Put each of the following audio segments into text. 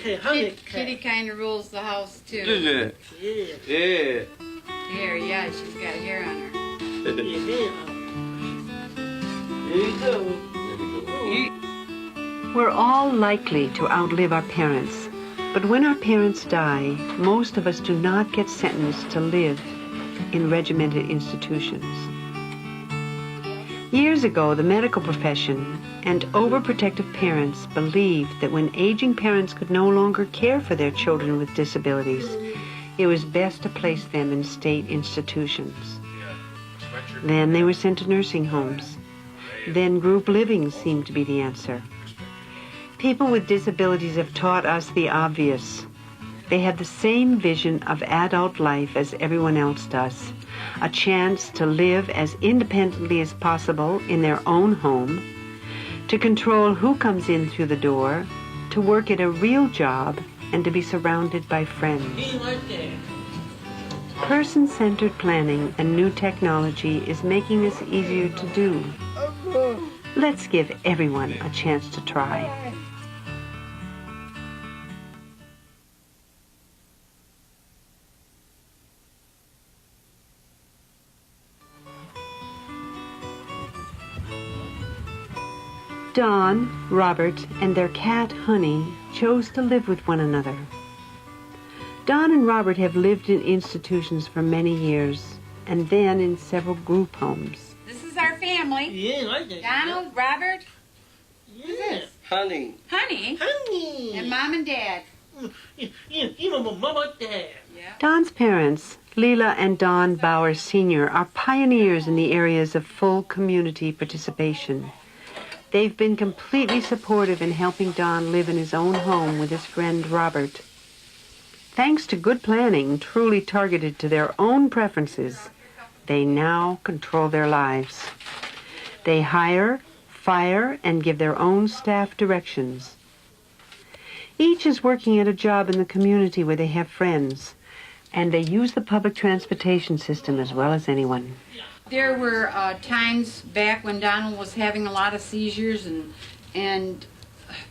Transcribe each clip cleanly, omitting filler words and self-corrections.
Kitty kind of rules the house too. Yeah. Yeah. Hair, yeah, she's got hair on her. There you go. We're all likely to outlive our parents, but when our parents die, most of us do not get sentenced to live in regimented institutions. Years ago, the medical profession and overprotective parents believed that when aging parents could no longer care for their children with disabilities, it was best to place them in state institutions. Then they were sent to nursing homes. Then group living seemed to be the answer. People with disabilities have taught us the obvious. They have the same vision of adult life as everyone else does. A chance to live as independently as possible in their own home, to control who comes in through the door, to work at a real job, and to be surrounded by friends. Person-centered planning and new technology is making this easier to do. Let's give everyone a chance to try. Dohn, Robert, and their cat, Honey, chose to live with one another. Dohn and Robert have lived in institutions for many years, and then in several group homes. This is our family. Yeah, I did. Donald, Robert. Who's this? Honey. Honey. Honey. And Mom and Dad. Even Mama and Dad. Yeah. Don's parents, Leela and Don Bauer Sr., are pioneers in the areas of full community participation. They've been completely supportive in helping Don live in his own home with his friend Robert. Thanks to good planning, truly targeted to their own preferences, they now control their lives. They hire, fire, and give their own staff directions. Each is working at a job in the community where they have friends, and they use the public transportation system as well as anyone. There were times back when Donald was having a lot of seizures and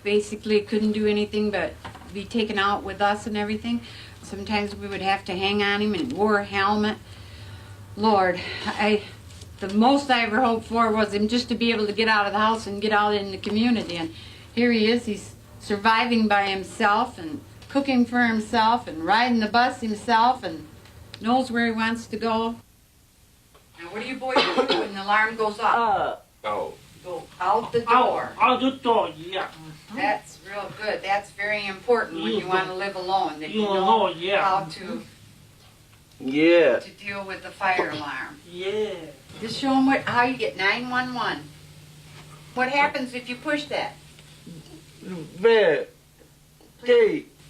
basically couldn't do anything but be taken out with us and everything. Sometimes we would have to hang on him and he wore a helmet. Lord, the most I ever hoped for was him just to be able to get out of the house and get out in the community. And here he is, he's surviving by himself and cooking for himself and riding the bus himself and knows where he wants to go. Now, what do you boys do when the alarm goes off? Oh. Go out the door. Out the door, yeah. That's real good. That's very important when you want to live alone, that you know how to deal with the fire alarm. Yeah. Just show them how you get 911. What happens if you push that? Bed.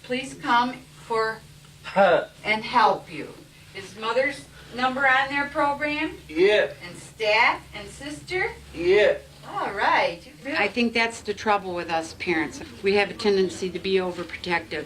Please come for Huh. and help you. Is mother's number on their program? Yeah. And staff and sister? Yeah. All right. I think that's the trouble with us parents. We have a tendency to be overprotective.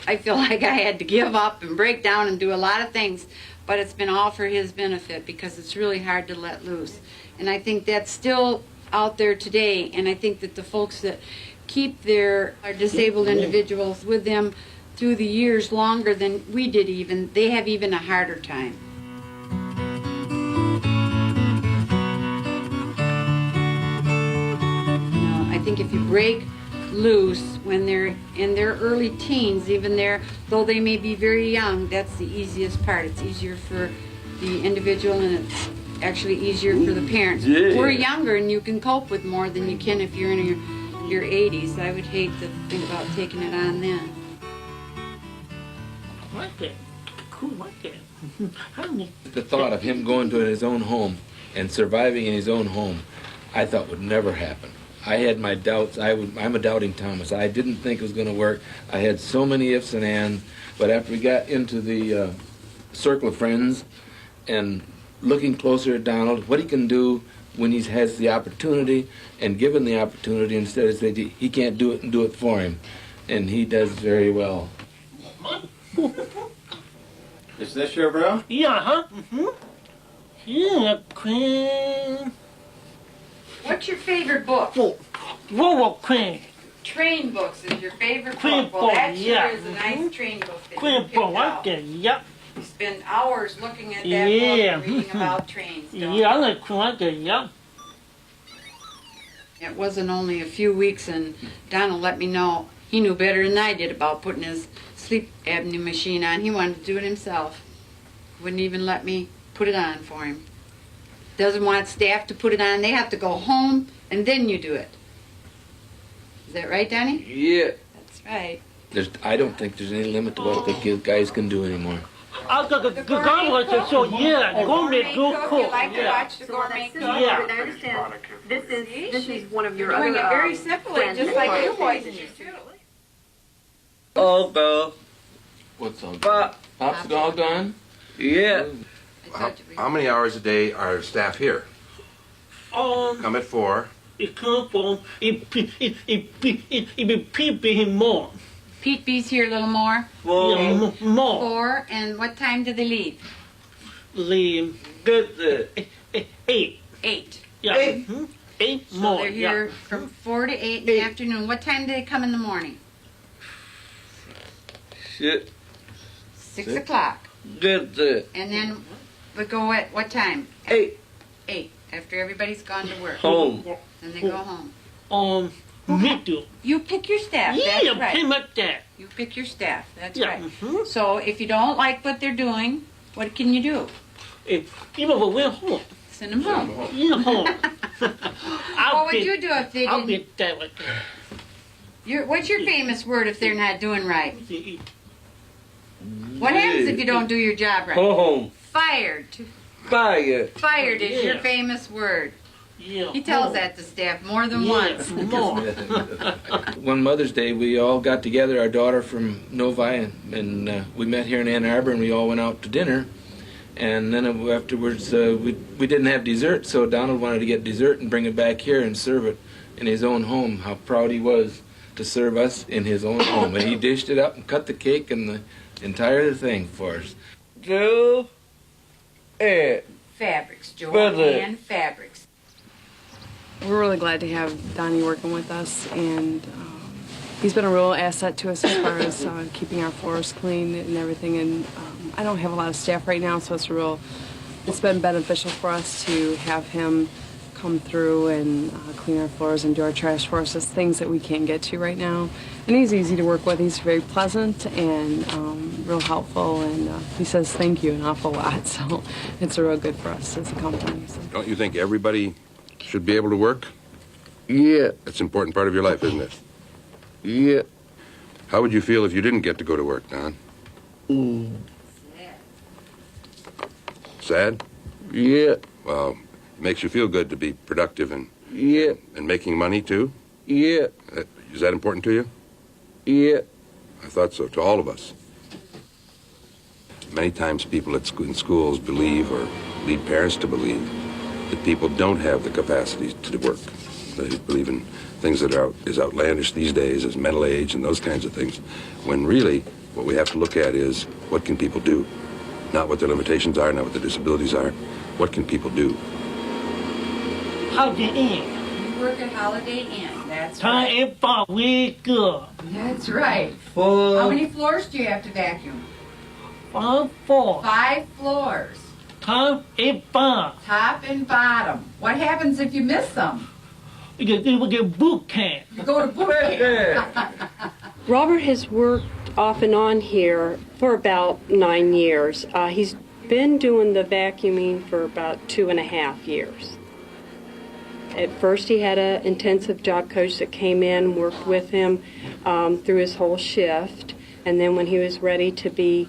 I feel like I had to give up and break down and do a lot of things, but it's been all for his benefit because it's really hard to let loose. And I think that's still out there today, and I think that the folks that keep their disabled individuals with them through the years longer than we did even, they have even a harder time. I think if you break loose when they're in their early teens, even though they may be very young, that's the easiest part. It's easier for the individual and it's actually easier for the parents. Yeah. We're younger and you can cope with more than you can if you're in your 80s. I would hate to think about taking it on then. Like that. Cool, like that. Honey. The thought of him going to his own home and surviving in his own home, I thought would never happen. I had my doubts. I'm a doubting Thomas. I didn't think it was going to work. I had so many ifs and ands. But after we got into the circle of friends and looking closer at Donald, what he can do when he has the opportunity and given the opportunity instead of saying he can't do it and do it for him. And he does very well. Is this your bro? Yeah, huh? Mm-hmm. Yeah, Queen. What's your favorite book? Whoa, Queen. train books is your favorite Train book. Well, that book, sure yeah. is a nice train book that you Queen picked Paul, out. okay, yep. You spend hours looking at that Yeah. book and reading about trains, don't Yeah, I like Queen, okay, yep. It wasn't only a few weeks, and Donald let me know he knew better than I did about putting his sleep apnea machine on. He wanted to do it himself. Wouldn't even let me put it on for him. Doesn't want staff to put it on. They have to go home, and then you do it. Is that right, Donnie? Yeah. That's right. I don't think there's any limit to what the guys can do anymore. I got the goblin to show, yeah, gourmet do You cook, like to yeah. watch the gourmet cook? Yeah. I understand. This is one of your Doing other it very simply, just like you boys do too. All gone. What's on? But, Pop's all gone? yeah. I told you How many hours a day are staff here? Come at 4. It come from, it be people more. Pete B's here a little more. Yeah, more. 4, and what time do they leave? Leave, Visit. 8. 8. Yeah. Eight. 8 So more, they're yeah. here from 4 to 8 in the afternoon. What time do they come in the morning? Shit. 6 o'clock. Visit. And then we go at what time? 8. 8. After everybody's gone to work. Home. Then they go home. Me too. You pick your staff. Yeah, That's right. pretty much that. You pick your staff. That's Yeah. right. Mhm. So if you don't like what they're doing, what can you do? Even if we're home, Send them home. you're home. What would you do if they I'll didn't? be that like that. What's your famous word if they're not doing right? What happens if you don't do your job right? Home. Fired. Fire. Fired is your Yeah. famous word. Yeah. He tells home. that to staff more than Yeah, once. more. One Mother's Day, we all got together, our daughter from Novi, and we met here in Ann Arbor, and we all went out to dinner. And then afterwards, we didn't have dessert, so Donald wanted to get dessert and bring it back here and serve it in his own home. How proud he was to serve us in his own home. And he dished it up and cut the cake and the entire thing for us. 2. 8. Fabrics, Brother. Joanne Fabrics. We're really glad to have Donnie working with us, and he's been a real asset to us as far as keeping our floors clean and everything. And I don't have a lot of staff right now, so it's been beneficial for us to have him come through and clean our floors and do our trash for us. It's things that we can't get to right now. And he's easy to work with. He's very pleasant and real helpful, and he says thank you an awful lot. So it's real good for us as a company. So. Don't you think everybody should be able to work? Yeah. That's an important part of your life, isn't it? Yeah. How would you feel if you didn't get to go to work, Don? Sad? Yeah. Well, it makes you feel good to be productive and Yeah. making money, too? Yeah. Is that important to you? Yeah. I thought so, to all of us. Many times people in schools believe or lead parents to believe that people don't have the capacity to work. They believe in things that are as outlandish these days as mental age and those kinds of things, when really what we have to look at is what can people do? Not what their limitations are, not what their disabilities are. What can people do? How you in? You work at Holiday Inn. That's Time right. and far, we good. That's right. 4. How many floors do you have to vacuum? 5, 4. 5 floors. Time and far. Top and bottom. What happens if you miss them? We get boot camp. You go to boot camp. Robert has worked off and on here for about 9 years. He's been doing the vacuuming for about 2.5 years. At first he had an intensive job coach that came in, worked with him through his whole shift, and then when he was ready to be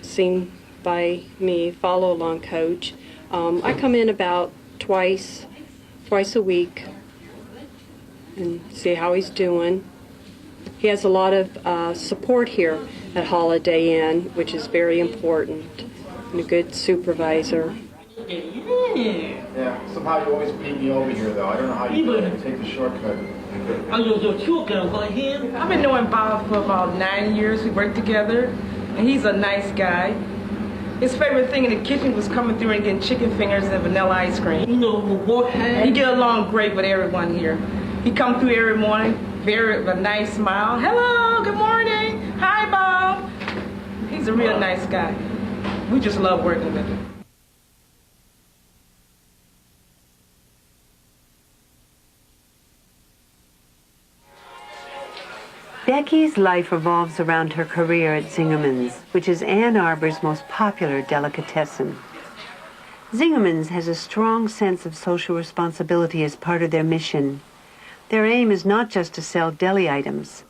seen by me, follow-along coach, I come in about twice a week and see how he's doing. He has a lot of support here at Holiday Inn, which is very important, and a good supervisor. Yeah, somehow you always beat me over here, though. I don't know how you do it. Take the shortcut. Are you children for him? I've been knowing Bob for about 9 years. We worked together, and he's a nice guy. His favorite thing in the kitchen was coming through and getting chicken fingers and vanilla ice cream. You know, what He happened? get along great with everyone here. He come through every morning, with a nice smile. Hello, good morning. Hi, Bob. He's a real nice guy. We just love working with him. Becky's life revolves around her career at Zingerman's, which is Ann Arbor's most popular delicatessen. Zingerman's has a strong sense of social responsibility as part of their mission. Their aim is not just to sell deli items.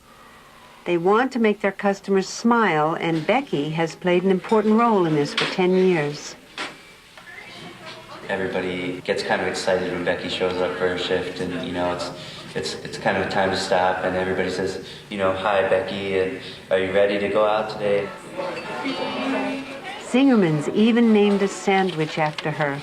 They want to make their customers smile, and Becky has played an important role in this for 10 years. Everybody gets kind of excited when Becky shows up for her shift, and it's kind of time to stop, and everybody says, hi Becky, and are you ready to go out today? Zingerman's even named a sandwich after her.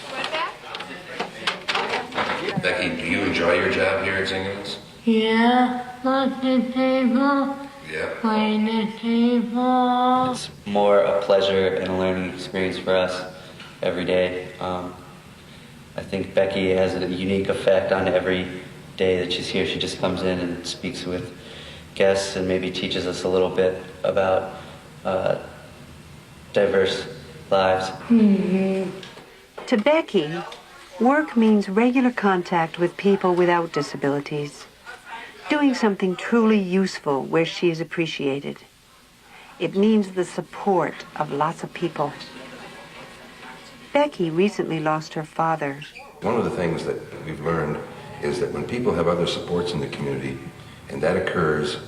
Becky, do you enjoy your job here at Zingerman's? Yeah, look the table. Yeah. Clean the table. It's more a pleasure and a learning experience for us every day. I think Becky has a unique effect on every day that she's here. She just comes in and speaks with guests and maybe teaches us a little bit about diverse lives. Mm-hmm. To Becky, work means regular contact with people without disabilities, doing something truly useful where she is appreciated. It means the support of lots of people. Becky recently lost her father. One of the things that we've learned is that when people have other supports in the community, and that occurs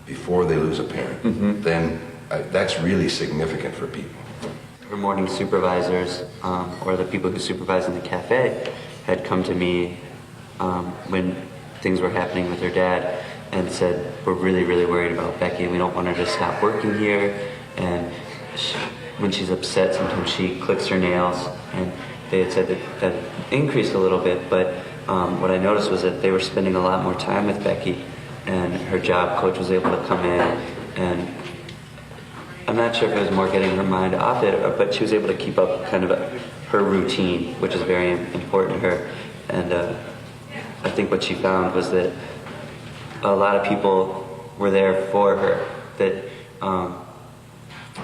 before they lose a parent, then that's really significant for people. Her morning supervisors, or the people who supervise in the cafe, had come to me when things were happening with her dad and said, we're really, really worried about Becky. We don't want her to stop working here. And when she's upset, sometimes she clicks her nails. And they had said that increased a little bit, but what I noticed was that they were spending a lot more time with Becky, and her job coach was able to come in, and I'm not sure if it was more getting her mind off it, but she was able to keep up kind of her routine, which is very important to her. And I think what she found was that a lot of people were there for her, that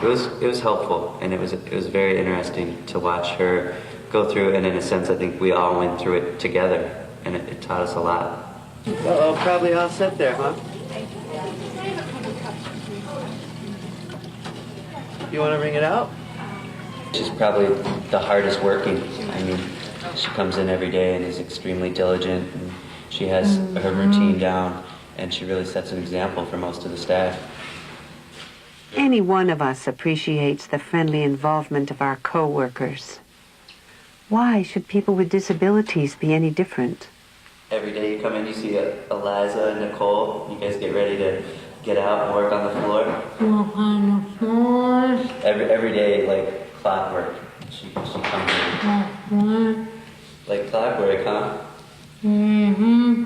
it was helpful, and it was very interesting to watch her go through, and in a sense I think we all went through it together, and it taught us a lot. Uh-oh, probably all set there, huh? You want to ring it out? She's probably the hardest working. I mean, she comes in every day and is extremely diligent, and she has her routine down, and she really sets an example for most of the staff. Any one of us appreciates the friendly involvement of our co-workers. Why should people with disabilities be any different? Every day you come in, you see Eliza and Nicole. You guys get ready to get out and work on the floor. Work on the floor. Every day, like clockwork. She comes in. Clockwork. Like clockwork, huh? Mm-hmm.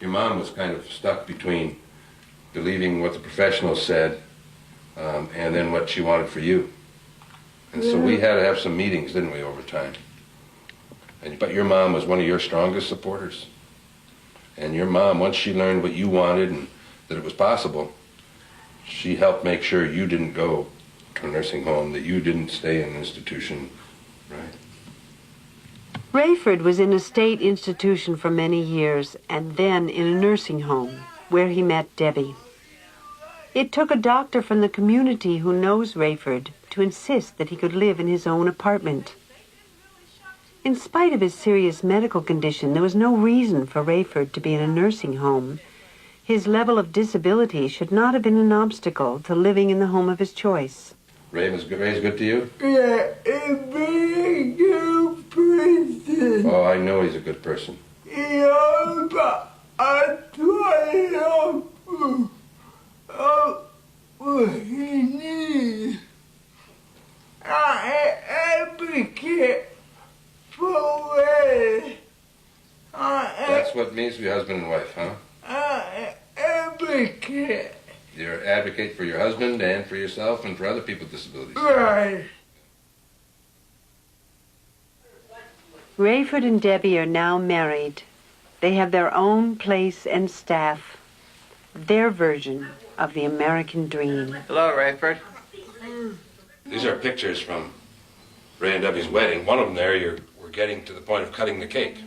Your mom was kind of stuck between believing what the professionals said and then what she wanted for you. And so we had to have some meetings, didn't we, over time? But your mom was one of your strongest supporters. And your mom, once she learned what you wanted and that it was possible, she helped make sure you didn't go to a nursing home, that you didn't stay in an institution, right? Rayford was in a state institution for many years and then in a nursing home where he met Debbie. It took a doctor from the community who knows Rayford to insist that he could live in his own apartment. In spite of his serious medical condition, there was no reason for Rayford to be in a nursing home. His level of disability should not have been an obstacle to living in the home of his choice. Ray's good to you? Yeah, a very good person. Oh, I know he's a good person. Yeah, but I try to help what he needs. I advocate for it. That's what means to be husband and wife, huh? I advocate. You advocate for your husband and for yourself and for other people with disabilities. Right. Rayford and Debbie are now married. They have their own place and staff. Their version of the American dream. Hello, Rayford. These are pictures from Ray and Debbie's wedding. One of them there, we're getting to the point of cutting the cake.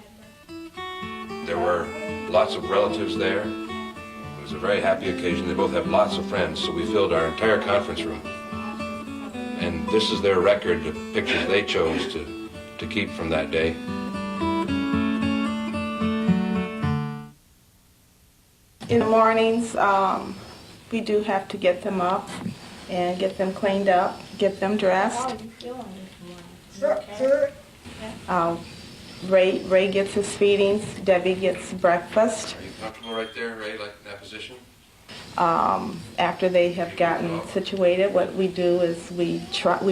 There were lots of relatives there. It was a very happy occasion. They both have lots of friends, so we filled our entire conference room. And this is their record of pictures they chose to keep from that day. In the mornings, we do have to get them up and get them cleaned up, get them dressed. Ray gets his feedings, Debbie gets breakfast. Are you comfortable right there, Ray, like in that position? After they have gotten situated, what we do is we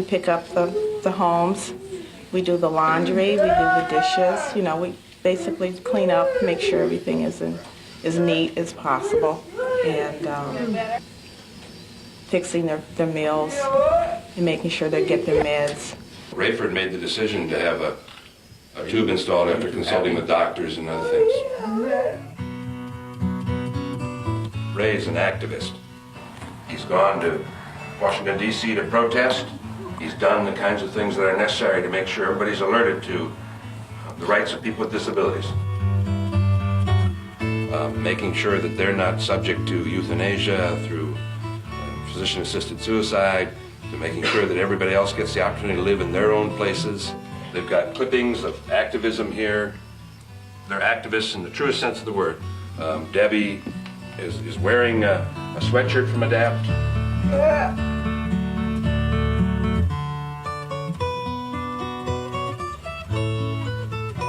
pick up the homes, we do the laundry, we do the dishes. You know, we basically clean up, make sure everything is as neat as possible, and fixing their meals and making sure they get their meds. Rayford made the decision to have a tube installed after consulting with doctors and other things. Ray is an activist. He's gone to Washington, D.C. to protest. He's done the kinds of things that are necessary to make sure everybody's alerted to the rights of people with disabilities. Making sure that they're not subject to euthanasia through physician-assisted suicide, to making sure that everybody else gets the opportunity to live in their own places. They've got clippings of activism here. They're activists in the truest sense of the word. Debbie is wearing a sweatshirt from ADAPT.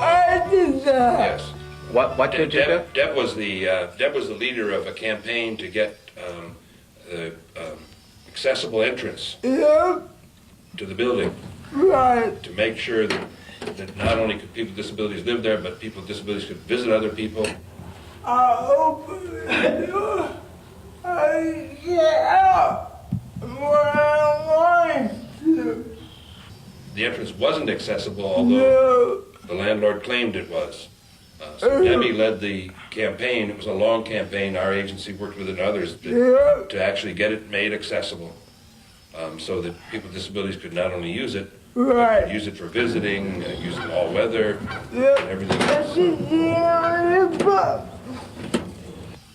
I did that. Yes. What did you do? Deb was the leader of a campaign to get the accessible entrance Yep. to the building. Right. To make sure that not only could people with disabilities live there, but people with disabilities could visit other people. I open the door. I get out where I want to. The entrance wasn't accessible, although No. the landlord claimed it was. So Debbie led the campaign. It was a long campaign. Our agency worked with it and others to actually get it made accessible, so that people with disabilities could not only use it, but could use it for visiting, use it all weather, and everything else.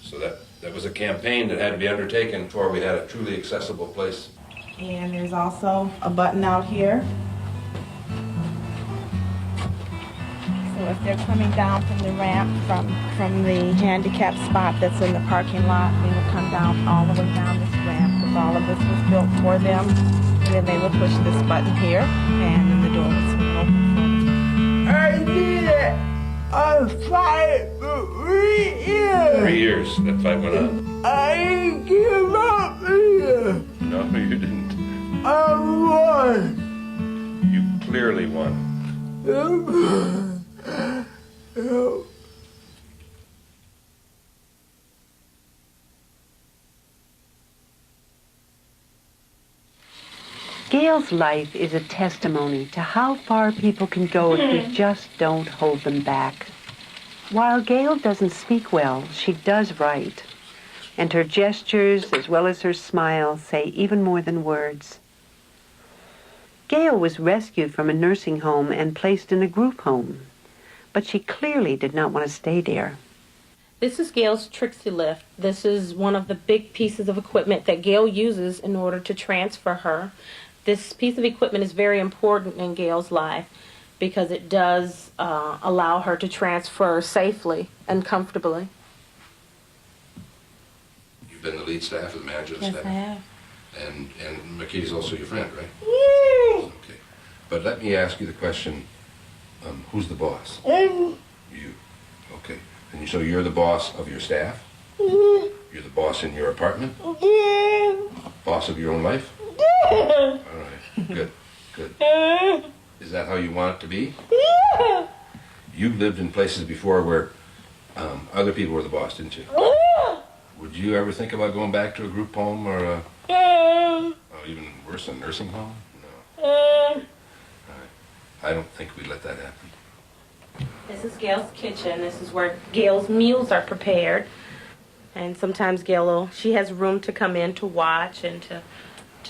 So that was a campaign that had to be undertaken before we had a truly accessible place. And there's also a button out here. So if they're coming down from the ramp, from the handicap spot that's in the parking lot, they will come down all the way down this ramp, because all of this was built for them. And then they will push this button here, and then the door will swing open. I did it. I fight for 3 years. 3 years that fight went on. I didn't give up here. No, you didn't. I won. You clearly won. Gail's life is a testimony to how far people can go if we just don't hold them back. While Gail doesn't speak well, she does write. And her gestures, as well as her smile, say even more than words. Gail was rescued from a nursing home and placed in a group home. But she clearly did not want to stay there. This is Gail's Trixie lift. This is one of the big pieces of equipment that Gail uses in order to transfer her. This piece of equipment is very important in Gail's life because it does allow her to transfer safely and comfortably. You've been the lead staff, the manager of the Yes, staff. I have. And McKee's also your friend, right? Okay. But let me ask you the question, who's the boss? You. Okay. And so you're the boss of your staff? You're the boss in your apartment? Boss of your own life? All right. Good. Good. Is that how you want it to be? You've lived in places before where other people were the boss, didn't you? Would you ever think about going back to a group home or even worse, a nursing home? No. All right. I don't think we'd let that happen. This is Gail's kitchen. This is where Gail's meals are prepared. And sometimes she has room to come in to watch and to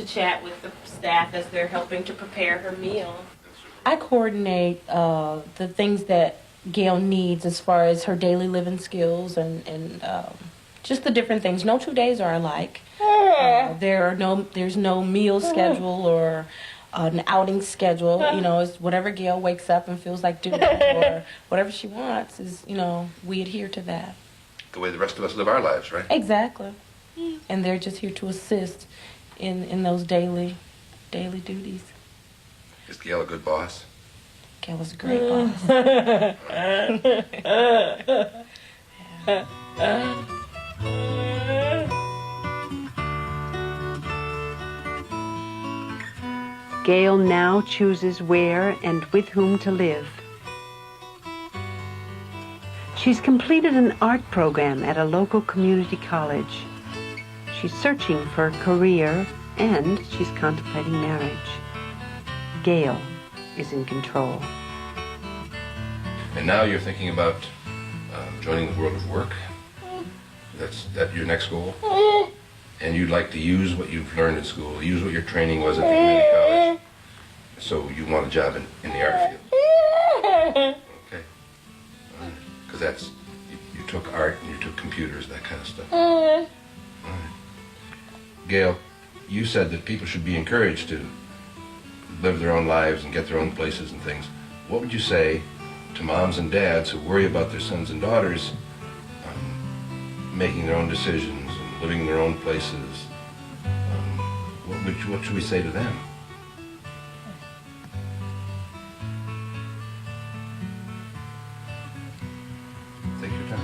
chat with the staff as they're helping to prepare her meal. I coordinate the things that Gail needs as far as her daily living skills and just the different things. No 2 days are alike. There's no meal schedule or an outing schedule. You know, it's whatever Gail wakes up and feels like doing or whatever she wants is, we adhere to that. The way the rest of us live our lives, right? Exactly. And they're just here to assist in those daily duties. Is Gail a good boss? Gail was a great boss. Gail now chooses where and with whom to live. She's completed an art program at a local community college. She's searching for a career and she's contemplating marriage. Gail is in control. And now you're thinking about joining the world of work? That's your next goal? And you'd like to use what you've learned in school, use what your training was at the community college. So you want a job in the art field? Okay. Because you took art and you took computers, that kind of stuff. All right. Gail, you said that people should be encouraged to live their own lives and get their own places and things. What would you say to moms and dads who worry about their sons and daughters making their own decisions and living in their own places? What should we say to them? Take your time.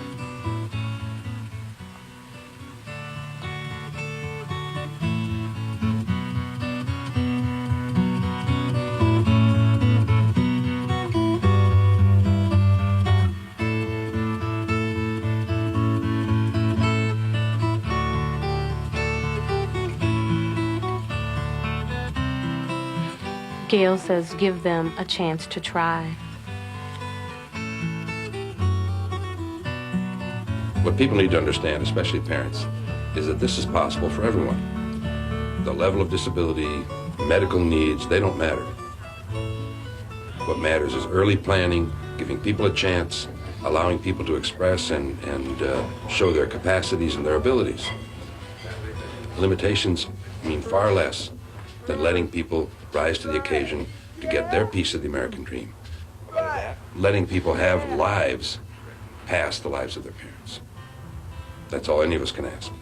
Gail says give them a chance to try. What people need to understand, especially parents, is that this is possible for everyone. The level of disability, medical needs, they don't matter. What matters is early planning, giving people a chance, allowing people to express and show their capacities and their abilities. Limitations mean far less than letting people rise to the occasion to get their piece of the American dream. Letting people have lives past the lives of their parents. That's all any of us can ask.